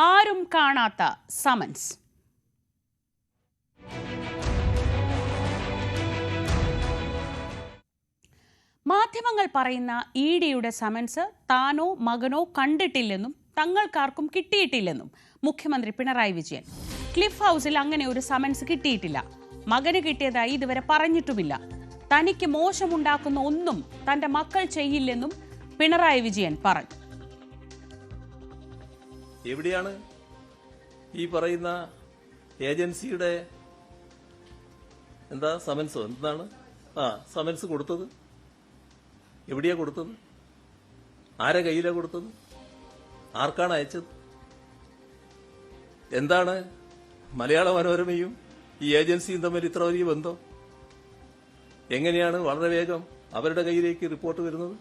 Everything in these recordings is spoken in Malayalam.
ആരും കാണാത്ത സമൻസ്. മാധ്യമങ്ങൾ പറയുന്ന ഇഡിയുടെ സമൻസ് താനോ മകനോ കണ്ടിട്ടില്ലെന്നും തങ്ങൾക്കാർക്കും കിട്ടിയിട്ടില്ലെന്നും മുഖ്യമന്ത്രി പിണറായി വിജയൻ. ക്ലിഫ് ഹൗസിൽ അങ്ങനെ ഒരു സമൻസ് കിട്ടിയിട്ടില്ല. മകന് കിട്ടിയതായി ഇതുവരെ പറഞ്ഞിട്ടുമില്ല. തനിക്ക് മോശമുണ്ടാക്കുന്ന ഒന്നും തന്റെ മക്കൾ ചെയ്യില്ലെന്നും പിണറായി വിജയൻ പറഞ്ഞു. എവിടെയാണ് ഈ പറയുന്ന ഏജൻസിയുടെ സമൻസോ എന്താണ് സമൻസ് കൊടുത്തത്? എവിടെയാ കൊടുത്തത്? ആരെ കയ്യിലാ കൊടുത്തത്? ആർക്കാണ് അയച്ചത്? എന്താണ് മലയാള മനോരമയും ഈ ഏജൻസിയും തമ്മിൽ ഇത്ര വലിയ ബന്ധം? എങ്ങനെയാണ് വളരെ വേഗം അവരുടെ കയ്യിലേക്ക് റിപ്പോർട്ട് വരുന്നത്?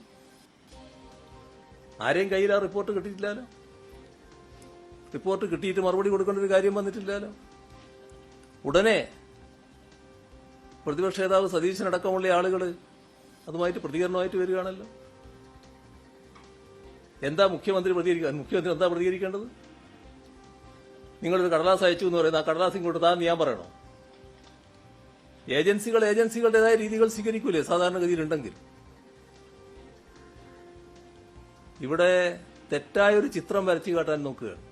ആരെയും കയ്യിൽ ആ റിപ്പോർട്ട് കിട്ടിയിട്ടില്ലല്ലോ. റിപ്പോർട്ട് കിട്ടിയിട്ട് മറുപടി കൊടുക്കേണ്ട ഒരു കാര്യം വന്നിട്ടില്ലല്ലോ. ഉടനെ പ്രതിപക്ഷ നേതാവ് സതീശനടക്കമുള്ള ആളുകൾ അതുമായിട്ട് പ്രതികരണമായിട്ട് വരികയാണല്ലോ. എന്താ മുഖ്യമന്ത്രി പ്രതികരിക്കാൻ? മുഖ്യമന്ത്രി എന്താ പ്രതികരിക്കേണ്ടത്? നിങ്ങളൊരു കടലാസ് അയച്ചു എന്ന് പറയുന്നത് ആ കടലാസ് ഇങ്ങോട്ട് താൻ ഞാൻ പറയണോ? ഏജൻസികളുടേതായ രീതികൾ സ്വീകരിക്കൂലേ സാധാരണഗതിയിലുണ്ടെങ്കിൽ? ഇവിടെ തെറ്റായൊരു ചിത്രം വരച്ചു കാട്ടാൻ നോക്കുകയാണ്.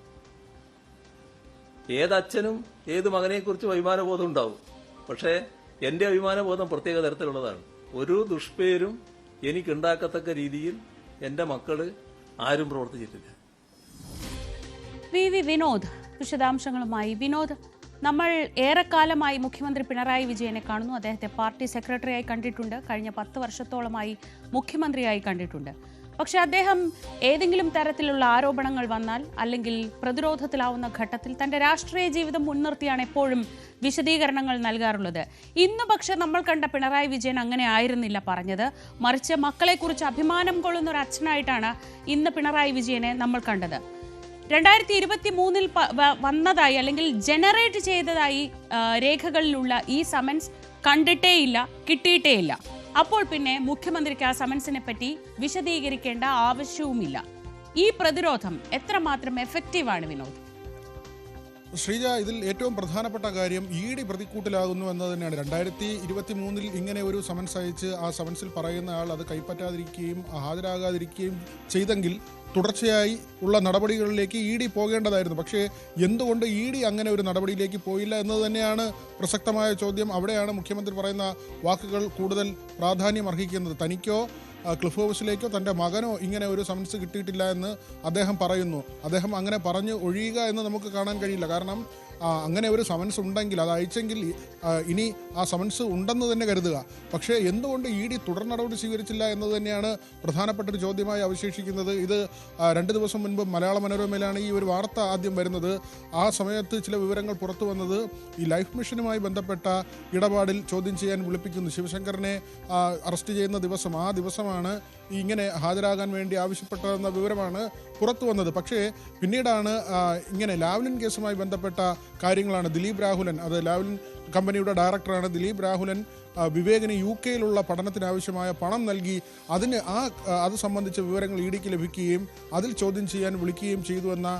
ഏതച്ഛനും ഏത് മകനെക്കുറിച്ചും അഭിമാനബോധം ഉണ്ടാവും. പക്ഷേ എന്റെ അഭിമാനബോധം പ്രത്യേക തരത്തിലുള്ളതാണ്. ഒരു ദുഷ്പേരും എനിക്കുണ്ടാക്കത്തക്ക രീതിയിൽ എന്റെ മക്കള് ആരും പ്രവർത്തിച്ചിട്ടില്ല. വിനോദ് വിശദാംശങ്ങളുമായി. വിനോദ്, നമ്മൾ ഏറെക്കാലമായി മുഖ്യമന്ത്രി പിണറായി വിജയനെ കാണുന്നു. അദ്ദേഹത്തെ പാർട്ടി സെക്രട്ടറിയായി കണ്ടിട്ടുണ്ട്. കഴിഞ്ഞ 10 വർഷത്തോളമായി മുഖ്യമന്ത്രിയായി കണ്ടിട്ടുണ്ട്. പക്ഷെ അദ്ദേഹം ഏതെങ്കിലും തരത്തിലുള്ള ആരോപണങ്ങൾ വന്നാൽ അല്ലെങ്കിൽ പ്രതിരോധത്തിലാവുന്ന ഘട്ടത്തിൽ തന്റെ രാഷ്ട്രീയ ജീവിതം മുൻനിർത്തിയാണ് എപ്പോഴും വിശദീകരണങ്ങൾ നൽകാറുള്ളത്. ഇന്ന് പക്ഷെ നമ്മൾ കണ്ട പിണറായി വിജയൻ അങ്ങനെ ആയിരുന്നില്ല പറഞ്ഞത്. മറിച്ച് മക്കളെക്കുറിച്ച് അഭിമാനം കൊള്ളുന്ന ഒരു അച്ഛനായിട്ടാണ് ഇന്ന് പിണറായി വിജയനെ നമ്മൾ കണ്ടത്. 2023 വന്നതായി അല്ലെങ്കിൽ ജനറേറ്റ് ചെയ്തതായി രേഖകളിലുള്ള ഈ സമൻസ് കണ്ടിട്ടേയില്ല, കിട്ടിയിട്ടേയില്ല. അപ്പോൾ പിന്നെ മുഖ്യമന്ത്രിക്ക് ആ സമൻസിനെ പറ്റി വിശദീകരിക്കേണ്ട ആവശ്യവുമില്ല. ഈ പ്രതിരോധം എത്രമാത്രം എഫക്റ്റീവാണ് വിനോദ്? ശ്രീജ, ഇതിൽ ഏറ്റവും പ്രധാനപ്പെട്ട കാര്യം ഇഡി പ്രതിക്കൂട്ടിലാകുന്നു എന്നത് തന്നെയാണ്. 2023 ഇങ്ങനെ ഒരു സമൻസ് അയച്ച് ആ സമൻസിൽ പറയുന്ന ആൾ അത് കൈപ്പറ്റാതിരിക്കുകയും ഹാജരാകാതിരിക്കുകയും ചെയ്തെങ്കിൽ തുടർച്ചയായി ഉള്ള നടപടികളിലേക്ക് ഇഡി പോകേണ്ടതായിരുന്നു. പക്ഷേ എന്തുകൊണ്ട് ഇഡി അങ്ങനെ ഒരു നടപടിയിലേക്ക് പോയില്ല എന്നത് തന്നെയാണ് പ്രസക്തമായ ചോദ്യം. അവിടെയാണ് മുഖ്യമന്ത്രി പറയുന്ന വാക്കുകൾ കൂടുതൽ പ്രാധാന്യം അർഹിക്കുന്നത്. തനിക്കോ ക്ലിഫ് ഹൗസിലേക്കോ തൻ്റെ മകനോ ഇങ്ങനെ ഒരു സമൻസ് കിട്ടിയിട്ടില്ല എന്ന് അദ്ദേഹം പറയുന്നു. അദ്ദേഹം അങ്ങനെ പറഞ്ഞ് ഒഴിയുക എന്ന് നമുക്ക് കാണാൻ കഴിയില്ല. കാരണം അങ്ങനെ ഒരു സമൻസ് ഉണ്ടെങ്കിൽ അത് അയച്ചെങ്കിൽ ഇനി ആ സമൻസ് ഉണ്ടെന്ന് തന്നെ കരുതുക. പക്ഷേ എന്തുകൊണ്ട് ഇഡി തുടർ നടപടി സ്വീകരിച്ചില്ല എന്നത് തന്നെയാണ് പ്രധാനപ്പെട്ട ഒരു ചോദ്യമായി അവശേഷിക്കുന്നത്. ഇത് 2 ദിവസം മുൻപ് മലയാള മനോരമയിലാണ് ഈ ഒരു വാർത്ത ആദ്യം വരുന്നത്. ആ സമയത്ത് ചില വിവരങ്ങൾ പുറത്തു വന്നത് ഈ ലൈഫ് മിഷനുമായി ബന്ധപ്പെട്ട ഇടപാടിൽ ചോദ്യം ചെയ്യാൻ വിളിപ്പിക്കുന്നു. ശിവശങ്കറിനെ അറസ്റ്റ് ചെയ്യുന്ന ദിവസം, ആ ദിവസമാണ് ഇങ്ങനെ ഹാജരാകാൻ വേണ്ടി ആവശ്യപ്പെട്ടതെന്ന വിവരമാണ് പുറത്തു വന്നത്. പക്ഷേ പിന്നീടാണ് ഇങ്ങനെ ലാവ്ലിൻ കേസുമായി ബന്ധപ്പെട്ട കാര്യങ്ങളാണ് ദിലീപ് രാഹുലൻ, അത് ലാവ്ലിൻ കമ്പനിയുടെ ഡയറക്ടറാണ് ദിലീപ് രാഹുലൻ, വിവേകിന് UK പഠനത്തിനാവശ്യമായ പണം നൽകി. അത് സംബന്ധിച്ച വിവരങ്ങൾ ഇഡിക്ക് ലഭിക്കുകയും അതിൽ ചോദ്യം ചെയ്യാൻ വിളിക്കുകയും ചെയ്തു എന്ന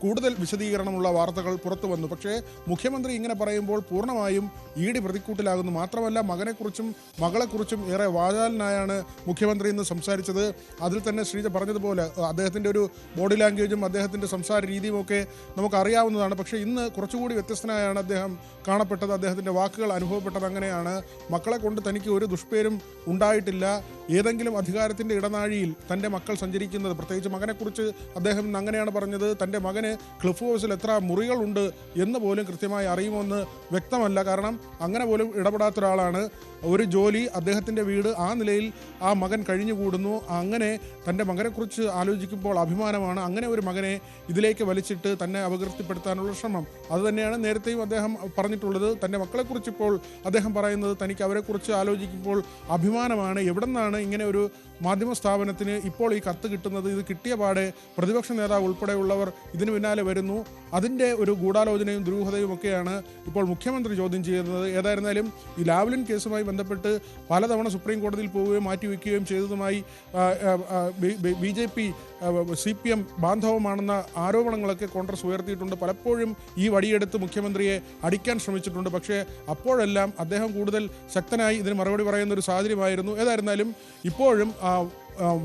കൂടുതൽ വിശദീകരണമുള്ള വാർത്തകൾ പുറത്തു വന്നു. പക്ഷേ മുഖ്യമന്ത്രി ഇങ്ങനെ പറയുമ്പോൾ പൂർണ്ണമായും ഇഡി പ്രതിക്കൂട്ടിലാകുന്നു. മാത്രമല്ല മകനെക്കുറിച്ചും മകളെക്കുറിച്ചും ഏറെ വാചാലനായാണ് മുഖ്യമന്ത്രി ഇന്ന് സംസാരിച്ചത്. അതിൽ തന്നെ ശ്രീജ പറഞ്ഞതുപോലെ അദ്ദേഹത്തിൻ്റെ ഒരു ബോഡി ലാംഗ്വേജും അദ്ദേഹത്തിൻ്റെ സംസാര രീതിയും ഒക്കെ നമുക്കറിയാവുന്നതാണ്. പക്ഷേ ഇന്ന് കുറച്ചുകൂടി വ്യത്യസ്തനായാണ് അദ്ദേഹം കാണപ്പെട്ടത്. അദ്ദേഹത്തിൻ്റെ വാക്കുകൾ അനുഭവപ്പെട്ടത് അങ്ങനെയാണ്. മക്കളെ കൊണ്ട് തനിക്ക് ഒരു ദുഷ്പേരും ഉണ്ടായിട്ടില്ല. ഏതെങ്കിലും അധികാരത്തിൻ്റെ ഇടനാഴിയിൽ തൻ്റെ മക്കൾ സഞ്ചരിക്കുന്നത്, പ്രത്യേകിച്ച് മകനെക്കുറിച്ച് അദ്ദേഹം ഇന്ന് അങ്ങനെയാണ് പറഞ്ഞത്. തൻ്റെ മകന് ക്ലിഫ് ഹൗസിൽ എത്ര മുറികളുണ്ട് എന്ന് പോലും കൃത്യമായി അറിയുമെന്ന് വ്യക്തമല്ല. കാരണം അങ്ങനെ പോലും ഇടപെടാത്ത ഒരാളാണ്. ഒരു ജോലി, അദ്ദേഹത്തിൻ്റെ വീട്, ആ നിലയിൽ ആ മകൻ കഴിഞ്ഞുകൂടുന്നു. അങ്ങനെ തൻ്റെ മകനെക്കുറിച്ച് ആലോചിക്കുമ്പോൾ അഭിമാനമാണ്. അങ്ങനെ ഒരു മകനെ ഇതിലേക്ക് വലിച്ചിട്ട് തന്നെ അപകീർത്തിപ്പെടുത്താനുള്ള ശ്രമം, അതുതന്നെയാണ് നേരത്തെയും അദ്ദേഹം പറഞ്ഞിട്ടുള്ളത്. തൻ്റെ മക്കളെക്കുറിച്ച് ഇപ്പോൾ അദ്ദേഹം പറയുന്നത് തനിക്ക് അവരെക്കുറിച്ച് ആലോചിക്കുമ്പോൾ അഭിമാനമാണ്. എവിടെ നിന്നാണ് ഇങ്ങനെ ഒരു മാധ്യമ സ്ഥാപനത്തിന് ഇപ്പോൾ ഈ കത്ത് കിട്ടുന്നത്. ഇത് കിട്ടിയ പാടെ പ്രതിപക്ഷ നേതാവ് ഉൾപ്പെടെയുള്ളവർ ഇതിന് പിന്നാലെ വരുന്നു. അതിൻ്റെ ഒരു ഗൂഢാലോചനയും ദുരൂഹതയും ഒക്കെയാണ് ഇപ്പോൾ മുഖ്യമന്ത്രി ചോദ്യം ചെയ്യുന്നത്. ഏതായിരുന്നാലും ഈ ലാവ്ലിൻ കേസുമായി ബന്ധപ്പെട്ട് പലതവണ സുപ്രീം കോടതിയിൽ പോവുകയും മാറ്റിവെക്കുകയും ചെയ്തതുമായി BJP CPM ബാന്ധവമാണെന്ന ആരോപണങ്ങളൊക്കെ കോൺഗ്രസ് ഉയർത്തിയിട്ടുണ്ട്. പലപ്പോഴും ഈ വടിയെടുത്ത് മുഖ്യമന്ത്രിയെ അടിക്കാൻ ശ്രമിച്ചിട്ടുണ്ട്. പക്ഷേ അപ്പോഴെല്ലാം അദ്ദേഹം കൂടുതൽ ശക്തനായി ഇതിന് മറുപടി പറയുന്ന ഒരു സാഹചര്യമായിരുന്നു. ഏതായിരുന്നാലും ഇപ്പോഴും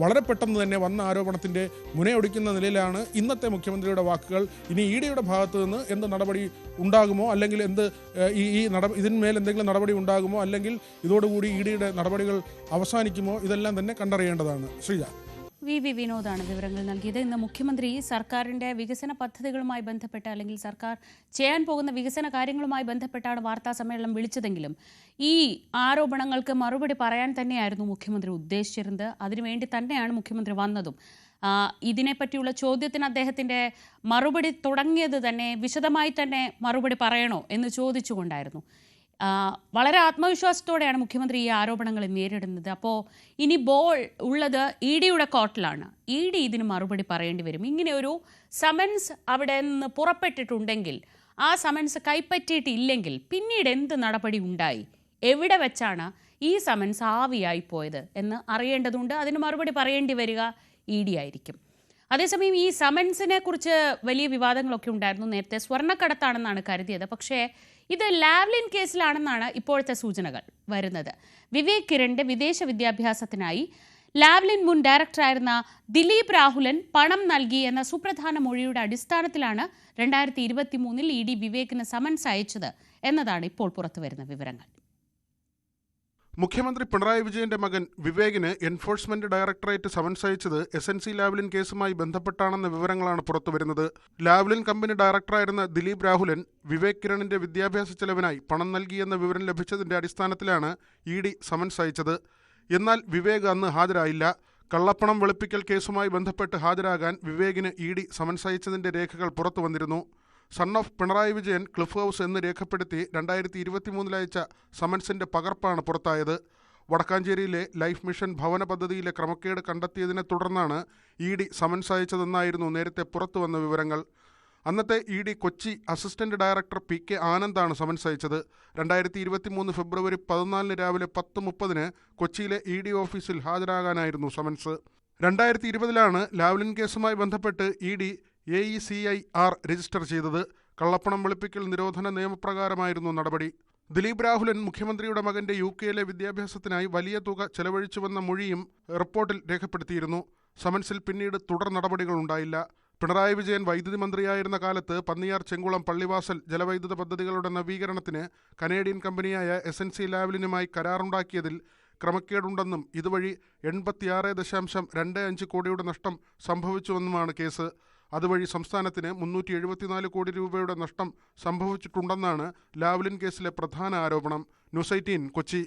വളരെ പെട്ടെന്ന് തന്നെ വന്ന ആരോപണത്തിൻ്റെ മുനയൊടിക്കുന്ന നിലയിലാണ് ഇന്നത്തെ മുഖ്യമന്ത്രിയുടെ വാക്കുകൾ. ഇനി EDയുടെ ഭാഗത്തു നിന്ന് എന്ത് നടപടി ഉണ്ടാകുമോ, അല്ലെങ്കിൽ ഇതിന്മേൽ എന്തെങ്കിലും നടപടി ഉണ്ടാകുമോ, അല്ലെങ്കിൽ ഇതോടുകൂടി EDയുടെ നടപടികൾ അവസാനിക്കുമോ, ഇതെല്ലാം തന്നെ കണ്ടറിയേണ്ടതാണ്. ശ്രീജ. വി വിനോദാണ് വിവരങ്ങൾ നൽകിയത്. ഇന്ന് മുഖ്യമന്ത്രി സർക്കാരിൻ്റെ വികസന പദ്ധതികളുമായി ബന്ധപ്പെട്ട് അല്ലെങ്കിൽ സർക്കാർ ചെയ്യാൻ പോകുന്ന വികസന കാര്യങ്ങളുമായി ബന്ധപ്പെട്ടാണ് വാർത്താ സമ്മേളനം വിളിച്ചതെങ്കിലും ഈ ആരോപണങ്ങൾക്ക് മറുപടി പറയാൻ തന്നെയായിരുന്നു മുഖ്യമന്ത്രി ഉദ്ദേശിച്ചിരുന്നത്. അതിനുവേണ്ടി തന്നെയാണ് മുഖ്യമന്ത്രി വന്നതും. ഇതിനെപ്പറ്റിയുള്ള ചോദ്യത്തിന് അദ്ദേഹത്തിൻ്റെ മറുപടി തുടങ്ങിയത് തന്നെ വിശദമായി തന്നെ മറുപടി പറയണോ എന്ന് ചോദിച്ചുകൊണ്ടായിരുന്നു. വളരെ ആത്മവിശ്വാസത്തോടെയാണ് മുഖ്യമന്ത്രി ഈ ആരോപണങ്ങൾ നേരിടുന്നത്. അപ്പോൾ ഇനി ബോൾ ഉള്ളത് EDയുടെ കോർട്ടിലാണ്. ED ഇതിന് മറുപടി പറയേണ്ടി വരും. ഇങ്ങനെ ഒരു സമൻസ് അവിടെ നിന്ന് പുറപ്പെട്ടിട്ടുണ്ടെങ്കിൽ, ആ സമൻസ് കൈപ്പറ്റിയിട്ടില്ലെങ്കിൽ പിന്നീട് എന്ത് നടപടി ഉണ്ടായി, എവിടെ വെച്ചാണ് ഈ സമൻസ് ആവിയായി പോയത് എന്ന് അറിയേണ്ടതുണ്ട്. അതിന് മറുപടി പറയേണ്ടി വരിക ED ആയിരിക്കും. അതേസമയം ഈ സമൻസിനെ കുറിച്ച് വലിയ വിവാദങ്ങളൊക്കെ ഉണ്ടായിരുന്നു. നേരത്തെ സ്വർണ്ണക്കടത്താണെന്നാണ് കരുതിയത്. പക്ഷേ ഇത് ലാവ്ലിൻ കേസിലാണെന്നാണ് ഇപ്പോഴത്തെ സൂചനകൾ വരുന്നത്. വിവേക് കിരണിന്റെ വിദേശ വിദ്യാഭ്യാസത്തിനായി ലാവ്ലിൻ മുൻ ഡയറക്ടറായിരുന്ന ദിലീപ് രാഹുലൻ പണം നൽകി എന്ന സുപ്രധാന മൊഴിയുടെ അടിസ്ഥാനത്തിലാണ് 2023 ED വിവേകിന് സമൻസ് അയച്ചത് എന്നതാണ് ഇപ്പോൾ പുറത്തുവരുന്ന വിവരങ്ങൾ. മുഖ്യമന്ത്രി പിണറായി വിജയന്റെ മകൻ വിവേകിന് എൻഫോഴ്സ്മെന്റ് ഡയറക്ടറേറ്റ് സമൻസ് അയച്ചത് SNC ലാവ്ലിൻ കേസുമായി ബന്ധപ്പെട്ടാണെന്ന വിവരങ്ങളാണ് പുറത്തുവരുന്നത്. ലാവ്ലിൻ കമ്പനി ഡയറക്ടറായിരുന്ന ദിലീപ് രാഹുലൻ വിവേക് കിരണിന്റെ വിദ്യാഭ്യാസ ചെലവിനായി പണം നൽകിയെന്ന വിവരം ലഭിച്ചതിന്റെ അടിസ്ഥാനത്തിലാണ് ED സമൻസ് അയച്ചത്. എന്നാൽ വിവേക് അന്ന് ഹാജരായില്ല. കള്ളപ്പണം വെളുപ്പിക്കൽ കേസുമായി ബന്ധപ്പെട്ട് ഹാജരാകാൻ വിവേകിന് ED സമൻസ് അയച്ചതിന്റെ രേഖകൾ പുറത്തു വന്നിരുന്നു. Son of Pinarayi Vijayan cliff house എന്ന് രേഖപ്പെടുത്തി 2023 അയച്ച സമൻസിന്റെ പകർപ്പാണ് പുറത്തായത്. വടക്കാഞ്ചേരിയിലെ ലൈഫ് മിഷൻ ഭവന പദ്ധതിയിലെ ക്രമക്കേട് കണ്ടെത്തിയതിനെ തുടർന്നാണ് ED സമൻസ് അയച്ചതെന്നായിരുന്നു നേരത്തെ പുറത്തുവന്ന വിവരങ്ങൾ. അന്നത്തെ ED Kochi assistant director PK ആനന്ദാണ് സമൻസ് അയച്ചത്. 2023 ഫെബ്രുവരി 14 രാവിലെ 10:30 കൊച്ചിയിലെ ED ഓഫീസിൽ ഹാജരാകാനായിരുന്നു സമൻസ്. 2020 ലാവ്ലിൻ കേസുമായി ബന്ധപ്പെട്ട് ED AECIR രജിസ്റ്റർ ചെയ്തത്. കള്ളപ്പണം വെളുപ്പിക്കൽ നിരോധന നിയമപ്രകാരമായിരുന്നു നടപടി. ദിലീപ് രാഹുലൻ മുഖ്യമന്ത്രിയുടെ മകന്റെ UK വിദ്യാഭ്യാസത്തിനായി വലിയ തുക ചെലവഴിച്ചുവെന്ന മൊഴിയും റിപ്പോർട്ടിൽ രേഖപ്പെടുത്തിയിരുന്നു. സമൻസിൽ പിന്നീട് തുടർ നടപടികൾ ഉണ്ടായില്ല. പിണറായി വിജയൻ വൈദ്യുതി മന്ത്രിയായിരുന്ന കാലത്ത് പന്നിയാർ, ചെങ്കുളം, പള്ളിവാസൽ ജലവൈദ്യുത പദ്ധതികളുടെ നവീകരണത്തിന് കനേഡിയൻ കമ്പനിയായ SNC ലാവ്ലിനുമായി കരാറുണ്ടാക്കിയതിൽ ക്രമക്കേടുണ്ടെന്നും ഇതുവഴി 86.25 കോടിയുടെ നഷ്ടം സംഭവിച്ചുവെന്നുമാണ് കേസ്. അതുവഴി സംസ്ഥാനത്തിന് 374 കോടി രൂപയുടെ നഷ്ടം സംഭവിച്ചിട്ടുണ്ടെന്നാണ് ലാവ്ലിൻ കേസിലെ പ്രധാന ആരോപണം. ന്യൂസ് 18 കൊച്ചി.